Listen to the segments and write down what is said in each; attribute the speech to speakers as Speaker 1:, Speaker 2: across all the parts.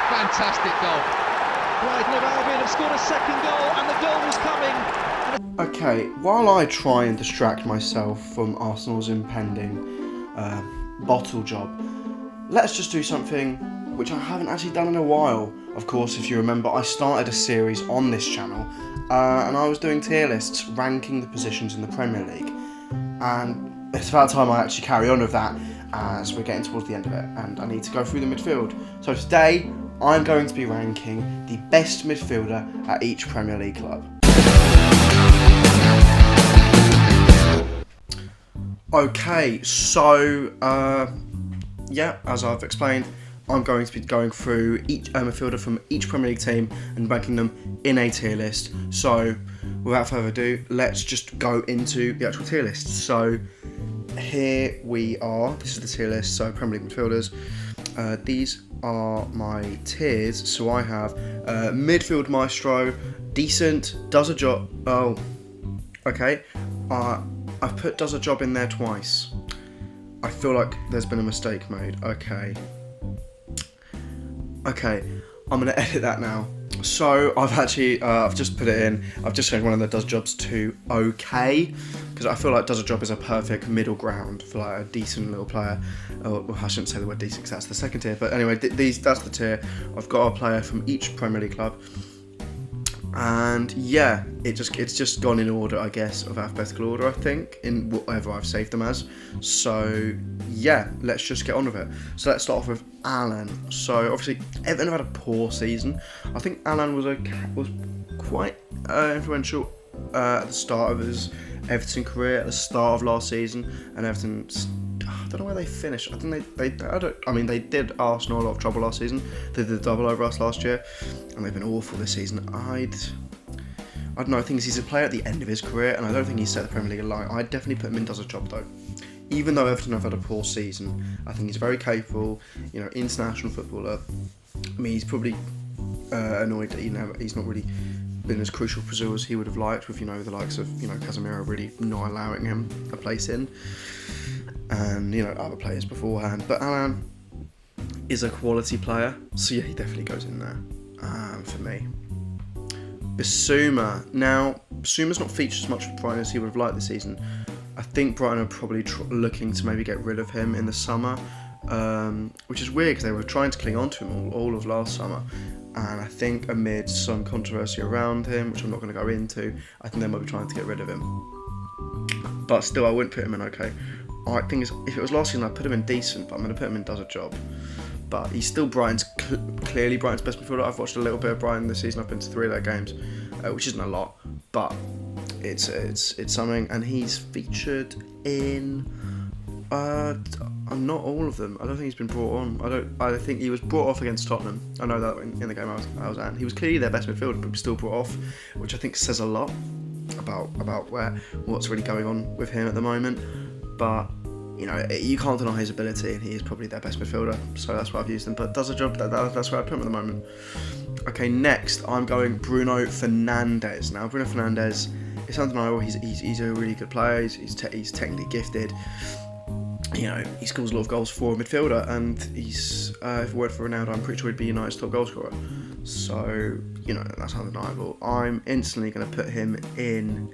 Speaker 1: Fantastic goal.
Speaker 2: Brighton of Albion have scored a second goal, and the goal was coming.
Speaker 3: Okay, while I try and distract myself from Arsenal's impending bottle job, let's just do something which I haven't actually done in a while. Of course, if you remember, I started a series on this channel, and I was doing tier lists, ranking the positions in the Premier League. And it's about time I actually carry on with that, as we're getting towards the end of it, and I need to go through the midfield. So today, I'm going to be ranking the best midfielder at each Premier League club. Okay, so, yeah, as I've explained, I'm going to be going through each midfielder from each Premier League team and ranking them in a tier list. So, without further ado, let's just go into the actual tier list. So, here we are. This is the tier list, so Premier League midfielders. These are my tiers. So I have midfield maestro, decent, does a job. Oh, okay. I've put does a job in there twice. I feel like there's been a mistake made. Okay, I'm gonna edit that now. So I've actually, I've just put it in. I've just changed one of the does jobs to okay, because I feel like does a job is a perfect middle ground for like a decent little player. Well, I shouldn't say the word decent because that's the second tier. But anyway, that's the tier. I've got a player from each Premier League club, and yeah, it's just gone in order, I guess, of alphabetical order. I think in whatever I've saved them as. So yeah, let's just get on with it. So let's start off with Alan. So obviously Everton have had a poor season. I think Alan was quite influential at the start of his Everton career, at the start of last season, and Everton, I don't know where they finished. I think they did Arsenal a lot of trouble last season. They did the double over us last year, and they've been awful this season. I don't know. I think he's a player at the end of his career, and I don't think he's set the Premier League alight. I'd definitely put him in does a job though. Even though Everton have had a poor season, I think he's very capable. You know, international footballer. I mean, he's probably annoyed that he's not really been as crucial for Brazil as he would have liked, with the likes of Casemiro really not allowing him a place in, and other players beforehand. But Alan is a quality player, so yeah, he definitely goes in there for me. Bissouma. Now, Bissouma's not featured as much for Brighton as he would have liked this season. I think Brighton are probably looking to maybe get rid of him in the summer, which is weird because they were trying to cling on to him all of last summer. And I think amid some controversy around him, which I'm not going to go into, I think they might be trying to get rid of him. But still, I wouldn't put him in okay. I think if it was last season, I'd put him in decent, but I'm going to put him in does a job. But he's still clearly Brighton's best midfielder. I've watched a little bit of Brighton this season. I've been to 3 of their games, which isn't a lot, but it's something. And he's featured in not all of them. I don't think he's been brought on. I think he was brought off against Tottenham. I know that in the game I was at. He was clearly their best midfielder, but was still brought off, which I think says a lot about what's really going on with him at the moment. But you can't deny his ability, and he is probably their best midfielder. So that's why I've used him. But does a job. That's where I put him at the moment. Okay, next I'm going Bruno Fernandes. Now Bruno Fernandes is undeniable. He's a really good player. He's technically gifted. He scores a lot of goals for a midfielder, and he's, if it weren't for Ronaldo, I'm pretty sure he'd be United's top goal scorer. So, that's undeniable. I'm instantly going to put him in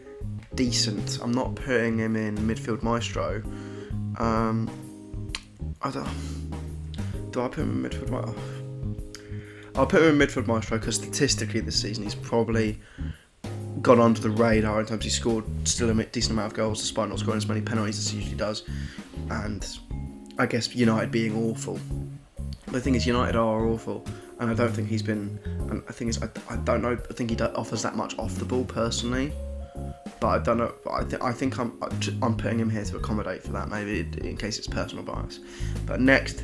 Speaker 3: decent. I'm not putting him in midfield maestro. Do I put him in midfield maestro? I'll put him in midfield maestro because statistically this season he's probably gone under the radar in terms he scored still a decent amount of goals despite not scoring as many penalties as he usually does. And I guess United being awful. The thing is, United are awful, and I don't think he's been. And the thing is, I don't know. I think he offers that much off the ball personally, but I don't know. I think I'm putting him here to accommodate for that, maybe in case it's personal bias. But next,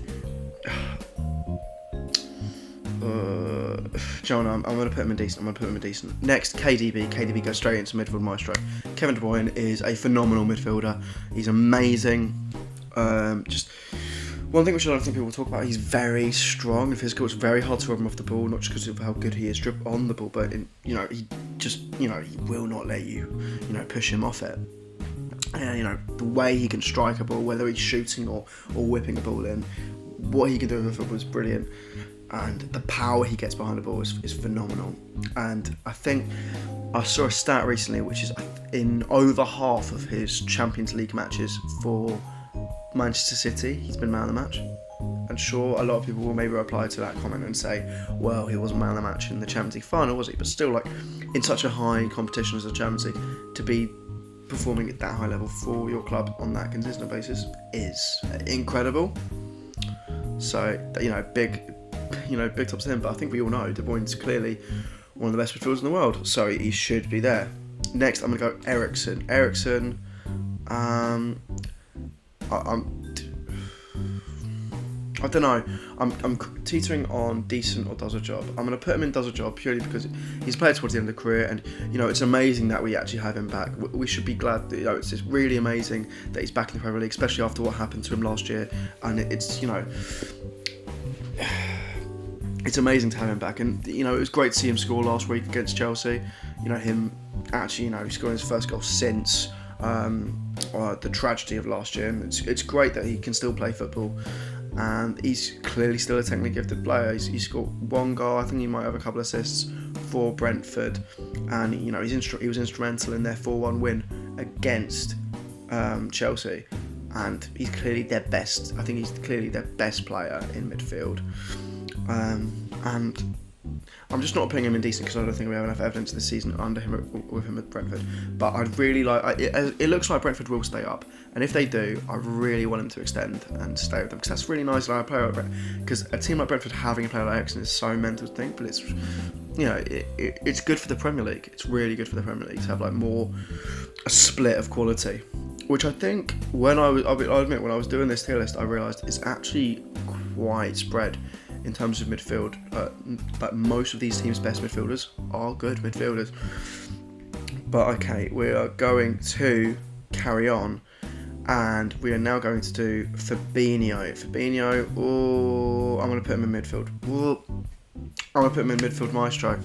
Speaker 3: John, I'm going to put him in decent. Next, KDB. KDB goes straight into midfield maestro. Kevin De Bruyne is a phenomenal midfielder. He's amazing. Just one thing which I don't think people talk about, he's very strong and physical. It's very hard to rub him off the ball, not just because of how good he is on the ball, but he will not let you, push him off it. And the way he can strike a ball, whether he's shooting or whipping a ball in, what he can do with the football is brilliant. and the power he gets behind the ball is phenomenal. And I think I saw a stat recently, which is in over half of his Champions League matches for Manchester City, he's been man of the match. And sure, a lot of people will maybe reply to that comment and say, well, he wasn't man of the match in the Champions League final, was he? But still, like, in such a high competition as the Champions League, to be performing at that high level for your club on that consistent basis is incredible. So, big tops to him. But I think we all know De Bruyne's clearly one of the best midfielders in the world, so he should be there. Next, I'm going to go Eriksen. I don't know. I'm teetering on decent or does a job. I'm going to put him in does a job purely because he's played towards the end of the career, and it's amazing that we actually have him back. We should be glad that it's just really amazing that he's back in the Premier League, especially after what happened to him last year. And it's it's amazing to have him back. And it was great to see him score last week against Chelsea. Him actually he scored his first goal since the tragedy of last year. And it's great that he can still play football. And he's clearly still a technically gifted player. He's scored one goal. I think he might have a couple of assists for Brentford, and he was instrumental in their 4-1 win against Chelsea. And he's clearly their best. I think he's clearly their best player in midfield. And I'm just not putting him in decent because I don't think we have enough evidence this season with him at Brentford. But I'd really like. It looks like Brentford will stay up, and if they do, I really want him to extend and stay with them because that's really nice. Like a player, because a team like Brentford having a player like Eriksen is so mental to think, but it's it's good for the Premier League. It's really good for the Premier League to have a split of quality, which I think I'll admit when I was doing this tier list, I realised is actually quite spread. In terms of midfield, but most of these teams' best midfielders are good midfielders. But okay, we are going to carry on, and we are now going to do Fabinho. I'm going to put him in midfield. I'm going to put him in midfield maestro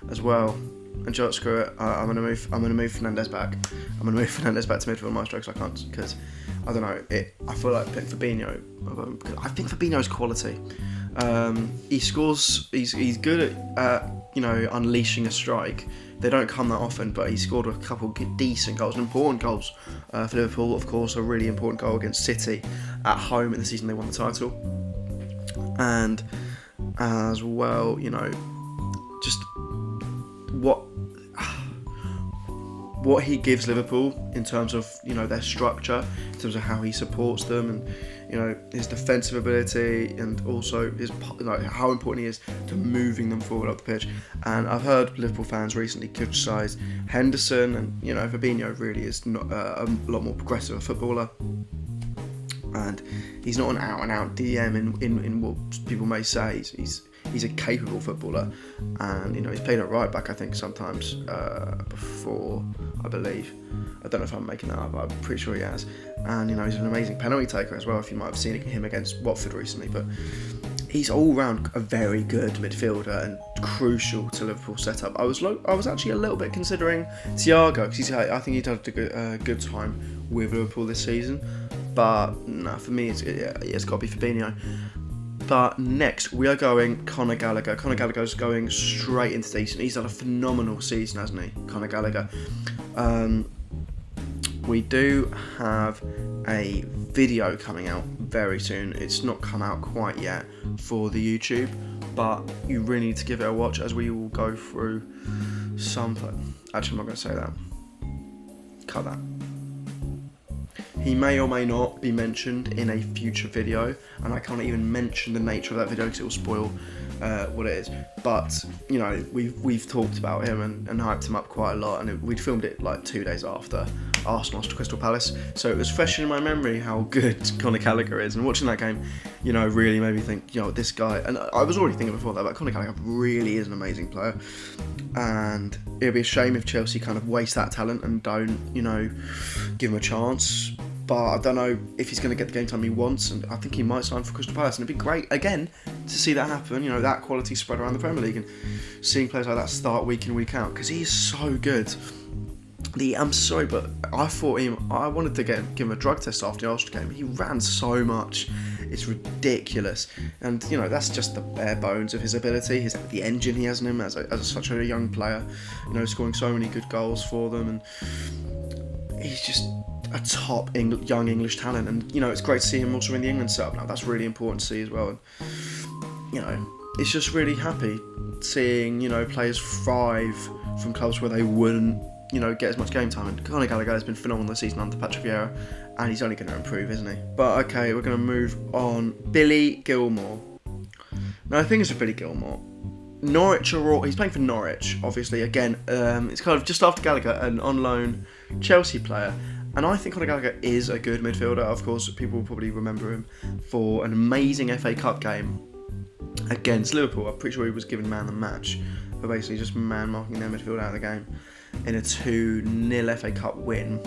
Speaker 3: as well. And just screw it. I'm going to move Fernandes back. I'm going to move Fernandes back to midfield maestro because I don't know. I feel like picking Fabinho. I think Fabinho's quality. He scores. He's good at unleashing a strike. They don't come that often, but he scored a couple decent goals, and important goals for Liverpool. Of course, a really important goal against City at home in the season they won the title, and as well, just what he gives Liverpool in terms of their structure, in terms of how he supports them, and his defensive ability, and also his how important he is to moving them forward up the pitch. And I've heard Liverpool fans recently criticise Henderson, and Fabinho really is not a lot more progressive a footballer, and he's not an out-and-out DM in what people may say. He's a capable footballer, and he's played at right back I think sometimes before, I believe. I don't know if I'm making that up, but I'm pretty sure he has. And he's an amazing penalty taker as well, if you might have seen him against Watford recently. But he's all round a very good midfielder and crucial to Liverpool's setup. I was actually a little bit considering Thiago because I think he'd had a good time with Liverpool this season. But no, for me it's got to be Fabinho. But next, we are going Conor Gallagher. Conor Gallagher's going straight into decent. He's had a phenomenal season, hasn't he, Conor Gallagher? We do have a video coming out very soon. It's not come out quite yet for the YouTube, but you really need to give it a watch as we will go through something. Actually, I'm not going to say that. Cut that. He may or may not be mentioned in a future video, and I can't even mention the nature of that video because it will spoil what it is. But we've talked about him and hyped him up quite a lot, and we'd filmed it 2 days after Arsenal lost to Crystal Palace, so it was fresh in my memory how good Conor Gallagher is. And watching that game, really made me think, this guy. And I was already thinking before that, but Conor Gallagher really is an amazing player, and it'd be a shame if Chelsea kind of waste that talent and don't, give him a chance. But I don't know if he's going to get the game time he wants, and I think he might sign for Crystal Palace, and it'd be great, again, to see that happen, that quality spread around the Premier League, and seeing players like that start week in, week out, because he's so good. I'm sorry, but I thought I wanted to give him a drug test after the Arsenal game. He ran so much It's ridiculous. And, that's just the bare bones of his ability, the engine he has in him as such a young player, scoring so many good goals for them. And he's just a top young English talent. And, it's great to see him also in the England setup now. That's really important to see as well. And, it's just really happy seeing, players thrive from clubs where they wouldn't, get as much game time. And Conor Gallagher has been phenomenal this season under Patrick Vieira, and he's only going to improve, isn't he? But okay, we're going to move on. Billy Gilmour. Now, the thing is with Billy Gilmour, he's playing for Norwich, obviously. Again, it's kind of just after Gallagher, an on loan Chelsea player. And I think Conor Gallagher is a good midfielder. Of course, people will probably remember him for an amazing FA Cup game against Liverpool. I'm pretty sure he was given man of the match for basically just man-marking their midfield out of the game in a 2-0 FA Cup win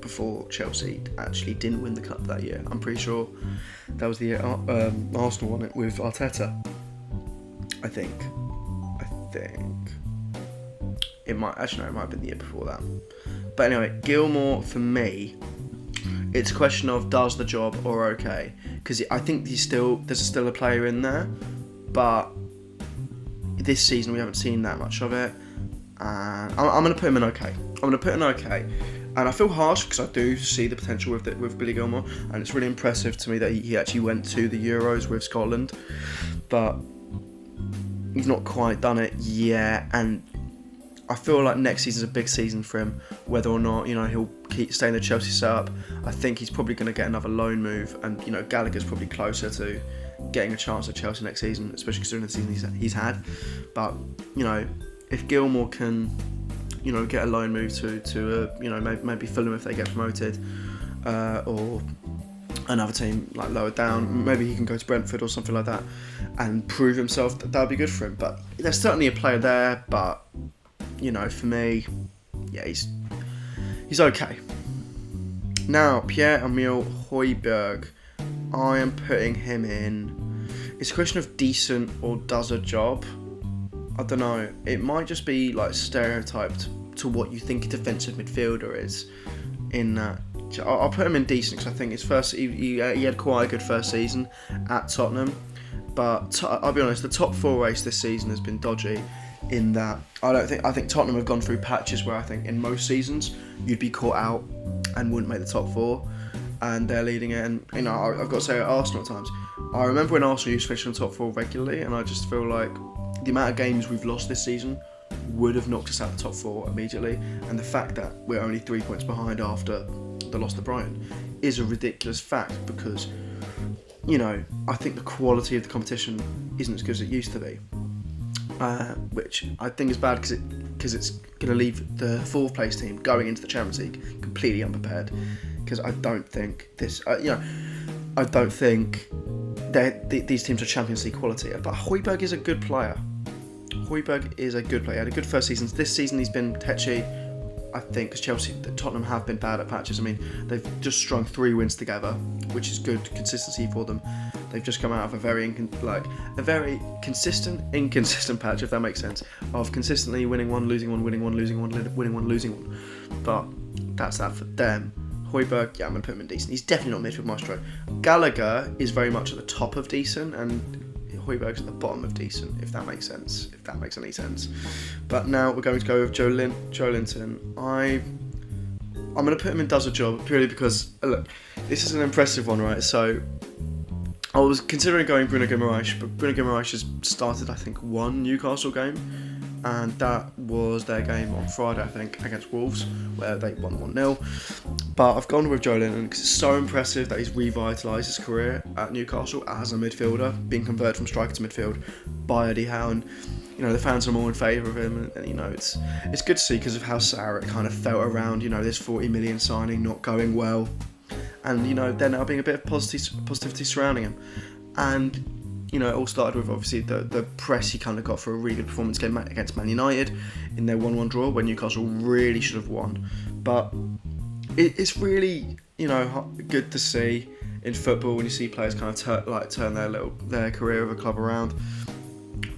Speaker 3: before Chelsea actually didn't win the cup that year. I'm pretty sure that was the year Arsenal won it with Arteta. I think it might have been the year before that. But anyway, Gilmour, for me, it's a question of does the job or okay, because I think there's still a player in there, but this season we haven't seen that much of it, and I'm going to put him in okay. And I feel harsh because I do see the potential with Billy Gilmour, and it's really impressive to me that he actually went to the Euros with Scotland, but he's not quite done it yet. And I feel like next season's a big season for him, whether or not he'll keep staying in the Chelsea setup. I think he's probably going to get another loan move, and Gallagher's probably closer to getting a chance at Chelsea next season, especially considering the season he's had. But if Gilmour can get a loan move to maybe Fulham if they get promoted, or another team like lower down, maybe he can go to Brentford or something like that and prove himself, that would be good for him. But there's certainly a player there, but for me, yeah, he's okay. Now, Pierre-Emile Højbjerg, I am putting him in. It's a question of decent or does a job. I don't know. It might just be like stereotyped to what you think a defensive midfielder is. In that, I'll put him in decent because I think his first he had quite a good first season at Tottenham. But I'll be honest, the top 4 race this season has been dodgy. In that, I think Tottenham have gone through patches where I think in most seasons you'd be caught out and wouldn't make the top 4, and they're leading it. And I've got to say, at Arsenal at times, I remember when Arsenal used to finish in the top 4 regularly, and I just feel like the amount of games we've lost this season would have knocked us out of the top 4 immediately, and the fact that we're only 3 points behind after the loss to Brighton is a ridiculous fact, because I think the quality of the competition isn't as good as it used to be. Which I think is bad because it's going to leave the 4th place team going into the Champions League completely unprepared. Because I don't think I don't think these teams are Champions League quality. But Højbjerg is a good player. He had a good first season. This season he's been tetchy, I think, because Tottenham have been bad at patches. I mean, they've just strung 3 wins together, which is good consistency for them. They've just come out of a very inconsistent patch, if that makes sense, of consistently winning one, losing one, winning one, losing one, winning one, losing one. But that's that for them. Højbjerg, yeah, I'm going to put him in decent. He's definitely not midfield maestro. Gallagher is very much at the top of decent, and Højbjerg's at the bottom of decent, if that makes sense, if that makes any sense. But now we're going to go with Joelinton. I'm going to put him in does a job purely because, look, this is an impressive one, right? So I was considering going Bruno Fernandes, but Bruno Fernandes has started, I think, 1 Newcastle game, and that was their game on Friday, I think, against Wolves, where they won 1-0. But I've gone with Joelinton because it's so impressive that he's revitalised his career at Newcastle as a midfielder, being converted from striker to midfield by Eddie Howe, and the fans are more in favour of him, and it's good to see because of how sour it kind of felt around this 40 million signing not going well. And there now being a bit of positivity surrounding him, and it all started with obviously the press he kind of got for a really good performance game against Man United in their 1-1 draw, where Newcastle really should have won. But it's really good to see in football when you see players kind of turn their career of a club around,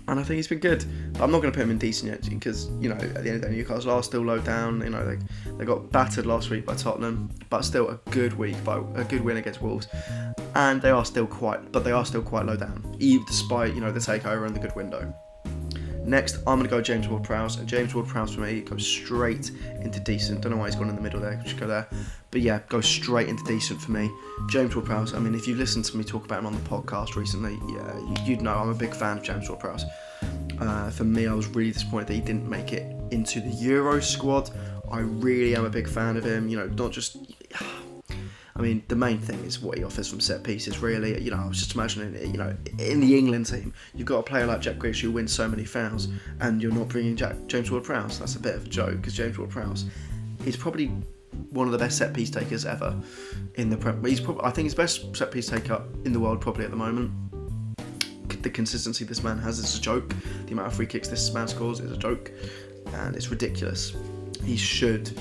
Speaker 3: and I think he's been good. But I'm not going to put him in decent yet because, you know, at the end of the day, Newcastle are still low down. You know, they got battered last week by Tottenham, but still a good win against Wolves, and they are still quite low down, even despite, you know, the takeover and the good window. Next, I'm going to go James Ward-Prowse, and James Ward-Prowse for me goes straight into decent. Don't know why he's gone in the middle there, just go there. But yeah, goes straight into decent for me. James Ward-Prowse, I mean, if you've listened to me talk about him on the podcast recently, yeah, you'd know I'm a big fan of James Ward-Prowse. For me, I was really disappointed that he didn't make it into the Euro squad. I really am a big fan of him, you know, not just... I mean, the main thing is what he offers from set pieces, really. You know, I was just imagining, you know, in the England team, you've got a player like Jack Grealish who wins so many fouls, and you're not bringing James Ward-Prowse. That's a bit of a joke, because James Ward-Prowse is probably one of the best set piece takers ever in the Prem. I think he's best set piece taker in the world probably at the moment. The consistency this man has is a joke. The amount of free kicks this man scores is a joke, and it's ridiculous. He should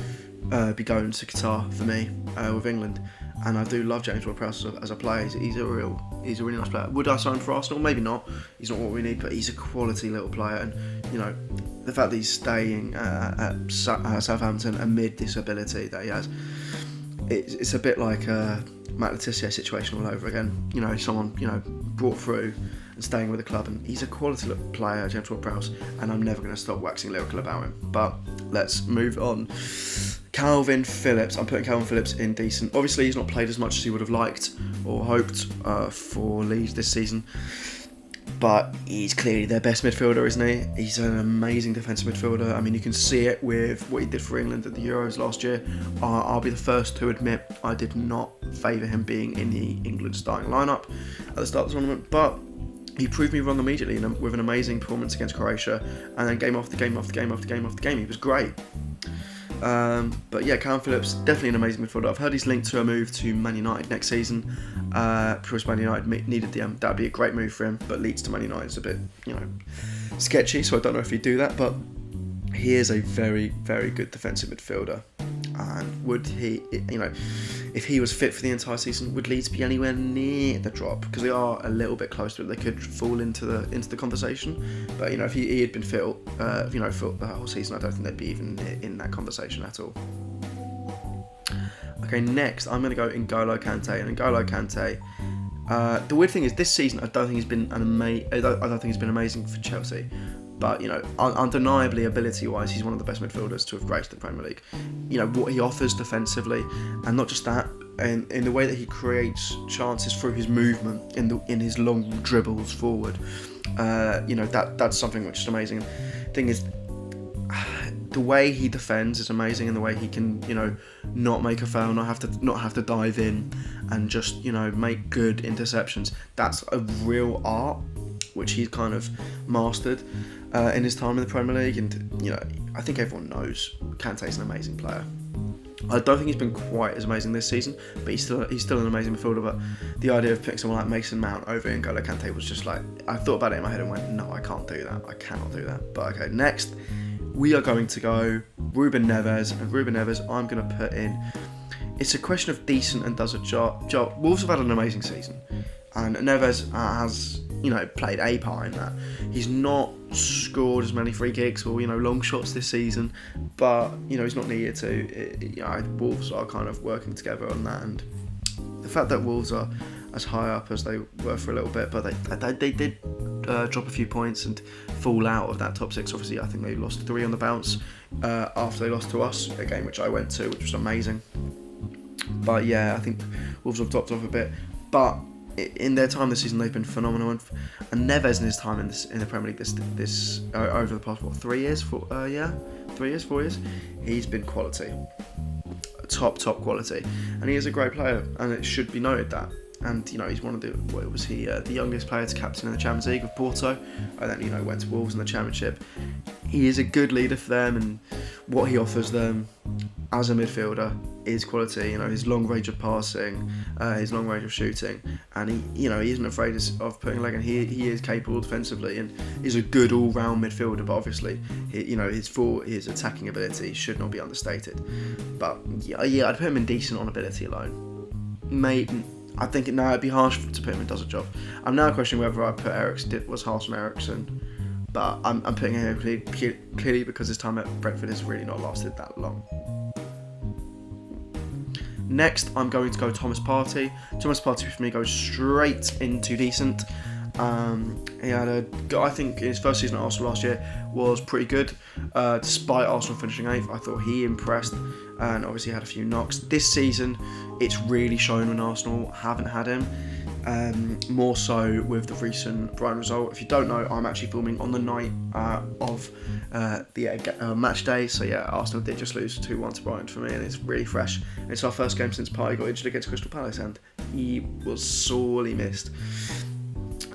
Speaker 3: be going to Qatar for me with England. And I do love James Ward-Prowse as a player. He's a really nice player. Would I sign for Arsenal? Maybe not. He's not what we need, but he's a quality little player. And, you know, the fact that he's staying at Southampton amid this ability that he has, it's a bit like a Matt Letizia situation all over again. You know, someone, you know, brought through and staying with the club, and he's a quality little player, James Ward-Prowse, and I'm never going to stop waxing lyrical about him. But let's move on. Calvin Phillips. I'm putting Calvin Phillips in decent. Obviously, he's not played as much as he would have liked or hoped for Leeds this season, but he's clearly their best midfielder, isn't he? He's an amazing defensive midfielder. I mean, you can see it with what he did for England at the Euros last year. I'll be the first to admit I did not favour him being in the England starting lineup at the start of the tournament, but he proved me wrong immediately with an amazing performance against Croatia, and then game after game after game after game after game. He was great. But yeah, Calvin Phillips, definitely an amazing midfielder. I've heard he's linked to a move to Man United next season. Because Man United needed that'd be a great move for him, but Leeds to Man United is a bit, you know, sketchy, so I don't know if he'd do that, but he is a very, very good defensive midfielder. And would he, you know, if he was fit for the entire season, would Leeds be anywhere near the drop? Because they are a little bit close to it. They could fall into the conversation. But, you know, if he had been fit, you know, for the whole season, I don't think they'd be even in that conversation at all. Okay, next I'm going to go N'Golo Kante. And N'Golo Kante, the weird thing is this season I don't think he's been amazing for Chelsea. But, you know, undeniably, ability-wise, he's one of the best midfielders to have graced the Premier League. You know, what he offers defensively, and not just that, and in the way that he creates chances through his movement, in his long dribbles forward, you know, that's something which is amazing. The thing is, the way he defends is amazing, and the way he can, you know, not make a foul, not have to dive in, and just, you know, make good interceptions. That's a real art, which he's kind of mastered in his time in the Premier League. And, you know, I think everyone knows Kante's an amazing player. I don't think he's been quite as amazing this season, but he's still an amazing midfielder. But the idea of picking someone like Mason Mount over N'Golo Kante was just like, I thought about it in my head and went, no, I can't do that. I cannot do that. But okay, next we are going to go Ruben Neves. And Ruben Neves, I'm going to put in, it's a question of decent and does a job. Wolves have had an amazing season, and Neves has, you know, played a part in that. He's not scored as many free kicks or, you know, long shots this season, but, you know, he's not needed to. You know, Wolves are kind of working together on that, and the fact that Wolves are as high up as they were for a little bit, but they did drop a few points and fall out of that top six. Obviously, I think they lost 3 on the bounce after they lost to us, a game which I went to, which was amazing. But yeah, I think Wolves have dropped off a bit, but in their time this season they've been phenomenal, and Neves in his time in the Premier League this over the past 4 years, he's been quality, top quality, and he is a great player, and it should be noted that. And, you know, he's one of the youngest player to captain in the Champions League with Porto, and then, you know, went to Wolves in the Championship. He is a good leader for them, and what he offers them as a midfielder is quality. You know, his long range of passing, his long range of shooting, and he isn't afraid of putting a leg in. He is capable defensively, and he's a good all-round midfielder. But obviously, his attacking ability should not be understated. But yeah, I'd put him in decent on ability alone. Maybe. I think it'd be harsh to put him in does a job. I'm now questioning whether I put was harsh on Eriksen but I'm putting him here clearly because his time at Brentford has really not lasted that long. Next, I'm going to go Thomas Partey. Thomas Partey for me goes straight into decent. I think his first season at Arsenal last year was pretty good. Despite Arsenal finishing 8th, I thought he impressed, and obviously had a few knocks. This season, it's really shown when Arsenal haven't had him. More so with the recent Brighton result. If you don't know, I'm actually filming on the night of the match day. So yeah, Arsenal did just lose 2-1 to Brighton for me, and it's really fresh. It's our first game since Partey got injured against Crystal Palace, and he was sorely missed.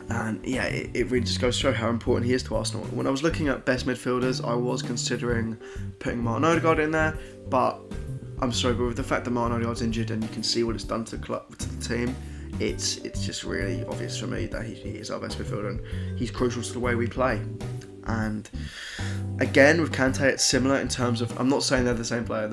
Speaker 3: And yeah, it really just goes to show how important he is to Arsenal. When I was looking at best midfielders, I was considering putting Martin Odegaard in there, but I'm sorry, but with the fact that Martin Odegaard's injured and you can see what it's done to the team, it's just really obvious for me that he is our best midfielder, and he's crucial to the way we play. And again, with Kante, it's similar in terms of, I'm not saying they're the same player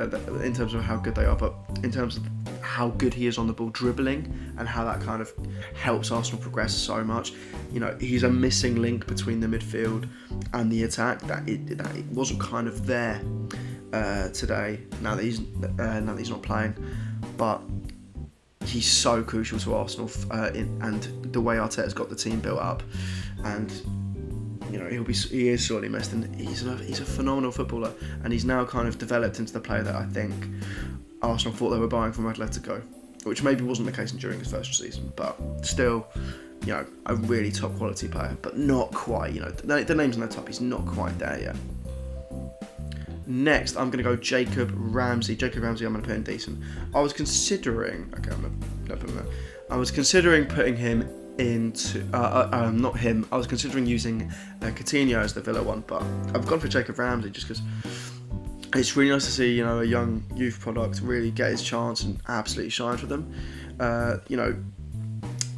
Speaker 3: in terms of how good they are, but in terms of how good he is on the ball dribbling and how that kind of helps Arsenal progress so much. You know, he's a missing link between the midfield and the attack that it wasn't kind of there today. Now that he's not playing, but he's so crucial to Arsenal and the way Arteta's got the team built up, and you know he is sorely missed, and he's a phenomenal footballer, and he's now kind of developed into the player that I think Arsenal thought they were buying from Atletico, which maybe wasn't the case during his first season, but still, you know, a really top quality player, but not quite. You know, the name's on the top, he's not quite there yet. Next, I'm going to go Jacob Ramsey. Jacob Ramsey, I'm going to put in decent. I was considering putting him into not him. I was considering using Coutinho as the Villa one, but I've gone for Jacob Ramsey just because it's really nice to see, you know, a young youth product really get his chance and absolutely shine for them. You know,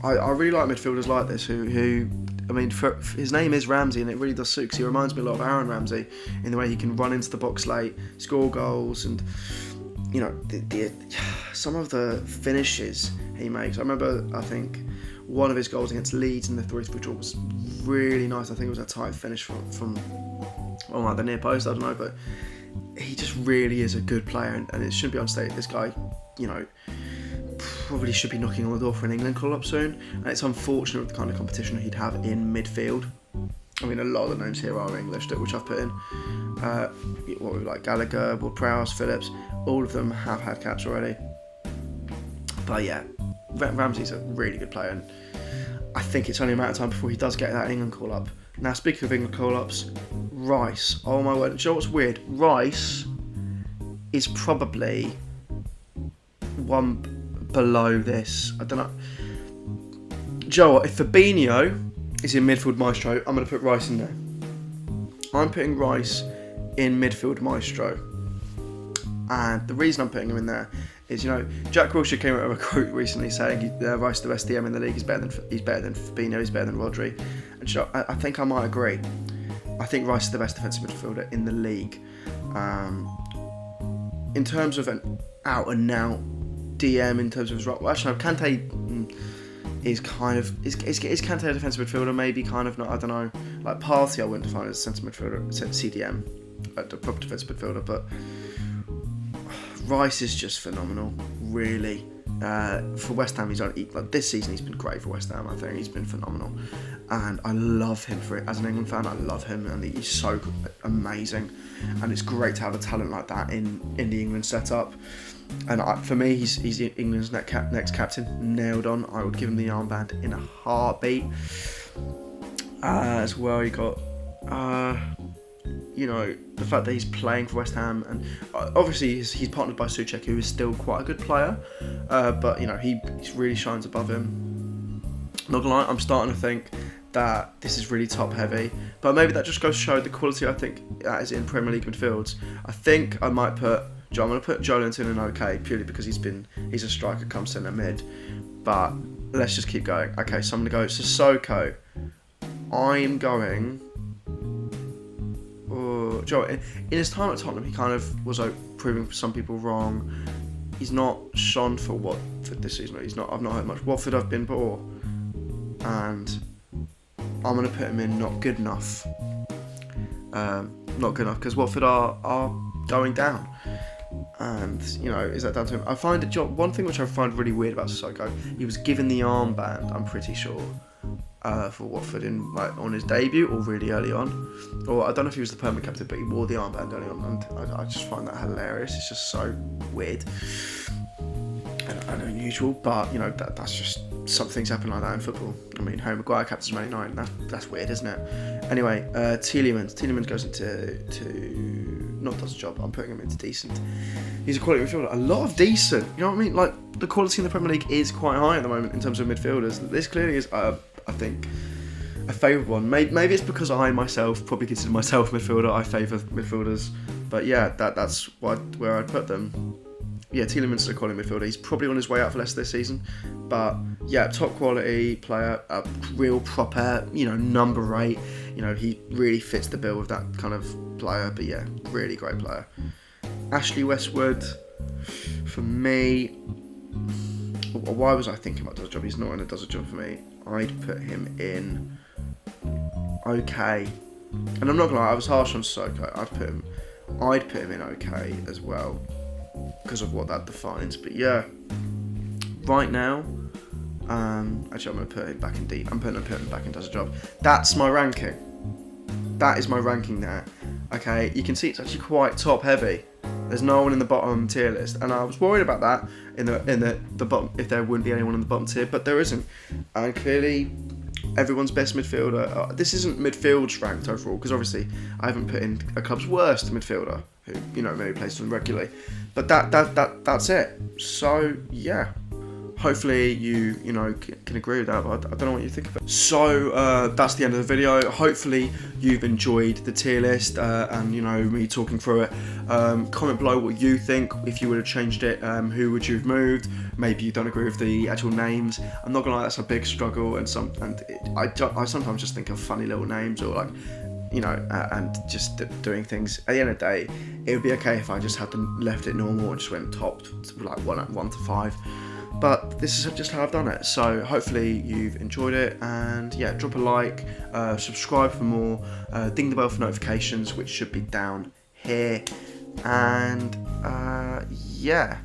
Speaker 3: I really like midfielders like this who I mean, his name is Ramsey, and it really does suit because he reminds me a lot of Aaron Ramsey in the way he can run into the box late, score goals, and you know, some of the finishes he makes. I remember, I think, one of his goals against Leeds in the 3-3 draw was really nice. I think it was a tight finish from the near post, I don't know, but he just really is a good player, and it shouldn't be unstated. This guy, you know, probably should be knocking on the door for an England call-up soon, and it's unfortunate with the kind of competition he'd have in midfield. I mean, a lot of the names here are English, which I've put in. What we like, Gallagher, Ward-Prowse, Phillips, all of them have had caps already. But yeah, Ramsey's a really good player, and I think it's only a matter of time before he does get that England call-up. Now, speaking of England call-ups, Rice, oh my word, do you know what's weird? Rice is probably one below this. I don't know. Joe, if Fabinho is in midfield maestro, I'm going to put Rice in there. I'm putting Rice in midfield maestro, and the reason I'm putting him in there is, you know, Jack Wilshere came out with a quote recently saying Rice is the best DM in the league. He's better than Fabinho. He's better than Rodri, and you know, I think I might agree. I think Rice is the best defensive midfielder in the league. In terms of an out and out DM, in terms of his role, well, actually, no, Kante is kind of is Kante a defensive midfielder? Maybe kind of not. I don't know. Like Partey, I wouldn't define as a centre midfielder, CDM, a proper defensive midfielder. But Rice is just phenomenal, really. For West Ham, this season he's been great for West Ham. I think he's been phenomenal, and I love him for it. As an England fan, I love him, and he's so amazing. And it's great to have a talent like that in the England setup. And for me, he's England's next captain, nailed on. I would give him the armband in a heartbeat. As well, you got, you know, the fact that he's playing for West Ham, and obviously he's partnered by Souček, who is still quite a good player. But you know, he really shines above him. Not gonna lie, I'm starting to think that this is really top heavy, but maybe that just goes to show the quality I think that is in Premier League midfields. I think I might put. I'm going to put Joelinton in OK, purely because he's a striker, comes centre mid. But let's just keep going. Okay, so I'm going to go Sissoko. I'm going. Joe, in his time at Tottenham, he kind of was proving some people wrong. He's not shone for Watford this season. I've not heard much. Watford I've been poor, and I'm going to put him in not good enough. not good enough, because Watford are going down. And, you know, is that down to him? I find it, one thing which I find really weird about Sissoko, he was given the armband, I'm pretty sure, for Watford on his debut or really early on. Or I don't know if he was the permanent captain, but he wore the armband early on, and I just find that hilarious. It's just so weird and unusual, but, you know, that's just, some things happen like that in football. I mean, Harry Maguire captains Man United, that's weird, isn't it? Anyway, Tielemans goes into not does a job. I'm putting him into decent. He's a quality midfielder. A lot of decent. You know what I mean? Like, the quality in the Premier League is quite high at the moment in terms of midfielders. This clearly is, I think, a favourite one. Maybe it's because I myself probably consider myself a midfielder. I favour midfielders, but yeah, that's where I'd put them. Yeah, Tielemans is a quality midfielder. He's probably on his way out for Leicester this season. But yeah, top quality player, a real proper, you know, number 8. You know, he really fits the bill with that kind of player. But yeah, really great player. Ashley Westwood, for me, why was I thinking about does a job? He's not in a does a job for me. I'd put him in okay. And I'm not gonna lie, I was harsh on Sissoko. I'd put him in okay as well, because of what that defines. But yeah, right now, actually I'm going to put him back in deep. I'm putting him back in does a job. That's my ranking. That is my ranking there. Okay, you can see it's actually quite top heavy. There's no one in the bottom tier list, and I was worried about that in the bottom, if there wouldn't be anyone in the bottom tier, but there isn't. And clearly, everyone's best midfielder. This isn't midfields ranked overall, because obviously I haven't put in a club's worst midfielder, who, you know, maybe plays them regularly. But that's it. So yeah, hopefully you know can agree with that. But I don't know what you think of it. So that's the end of the video. Hopefully you've enjoyed the tier list and, you know, me talking through it. Comment below what you think. If you would have changed it, who would you have moved? Maybe you don't agree with the actual names. I'm not gonna lie, that's a big struggle, and I sometimes just think of funny little names, or like, you know, and just doing things. At the end of the day, it would be okay if I just had left it normal and just went top, like 1 to 5. But this is just how I've done it. So hopefully you've enjoyed it, and yeah, drop a like, subscribe for more, ding the bell for notifications, which should be down here, and yeah.